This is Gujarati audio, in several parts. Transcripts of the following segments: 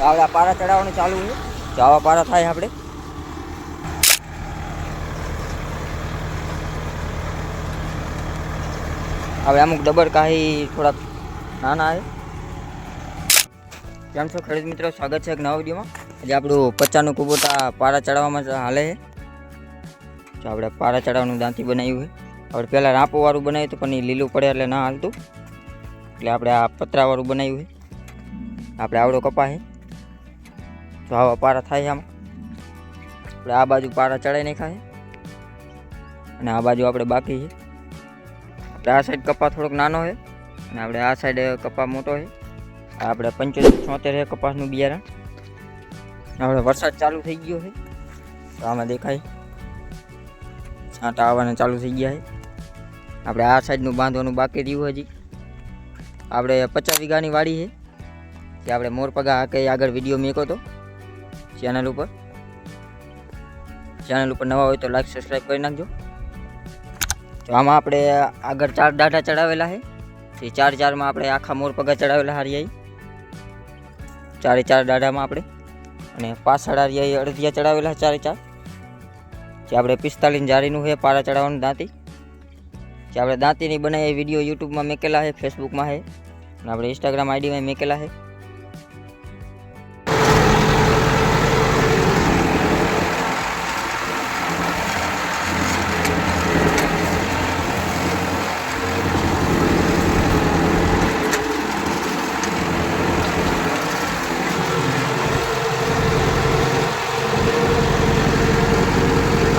આપણે આ પારા ચડાવવાનું ચાલુ છે. તો આવા પારા થાય આપણે. હવે અમુક ડબરકાહી થોડાક નાના છે. કેમ છો ખેડૂત મિત્રો, સ્વાગત છે એક નવા વિડીયોમાં. આજે આપણું 50નું કુબોટા પારા ચડાવવામાં હાલે છે. તો આપણે પારા ચડાવવાનું દાંતી બનાવ્યું છે. આપણે પહેલાં રાંપોવાળું બનાવ્યું હતું પણ એ લીલું પડે એટલે ના હાલતું, એટલે આપણે આ પતરાવાળું બનાવ્યું છે. આપણે આવડો કપા છે. તો આવા પારા થાય છે આમાં. આપણે આ બાજુ પારા ચડાવી નાખ્યા છે અને આ બાજુ આપણે બાકી છે. આપણે આ સાઈડ કપા થોડોક નાનો છે અને આપણે આ સાઈડ કપા મોટો છે. આપણે 75-76 છે કપાસનું બિયારણ. આપણે વરસાદ ચાલુ થઈ ગયો છે તો આમાં દેખાય છાંટા આવવાના ચાલુ થઈ ગયા છે. આપણે આ સાઈડનું બાંધવાનું બાકી રહ્યું હજી. આપણે 50 વીઘાની વાડી છે જે આપણે મોરપગા કંઈ આગળ વિડીયો મેકો હતો ચેનલ ઉપર. ચેનલ ઉપર નવા હોય તો લાઈક સબસ્ક્રાઈબ કરી નાખજો. તો આમાં આપણે આગળ 4 દાઢા ચડાવેલા છે. એ 4-4માં આપણે આખા મોરપગા ચડાવેલા હારિયાઈ 4 દાઢામાં આપણે, અને પાછળ હારિયાઈ અડધિયા ચડાવેલા 4-4. જે આપણે 45 જારીનું છે પારા ચડાવવાનું દાંતી. જે આપણે દાંતીની બનાવી વિડીયો યુટ્યુબમાં મેકેલા છે, ફેસબુકમાં છે અને આપણે ઇન્સ્ટાગ્રામ આઈડીમાં મેકેલા છે.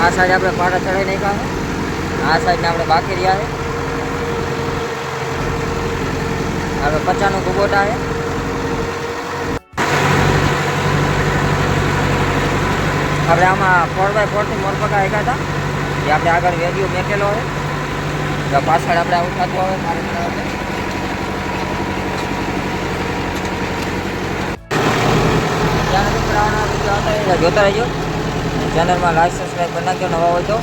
આ સાઈડ આપણે પારા ચડાવી નાખ્યા છે. આ સાઈડને આપણે બાકી રહ્યા છે. આપણે 50નું કુબોટા છે. આપણે આમાં 4x4 થી મોરપગા આવ્યા હતા જે આપણે આગળ વિડીયો મેકેલો છે. તો પાછળ આપણે આવું થતું આવે મારે ચેનલ ઉપર આવવાના વિડીયો આવતા જોતા રહેજો. ચેનલમાં લાઈક સબસ્ક્રાઈબ કરી નાખજો નવા હોય તો.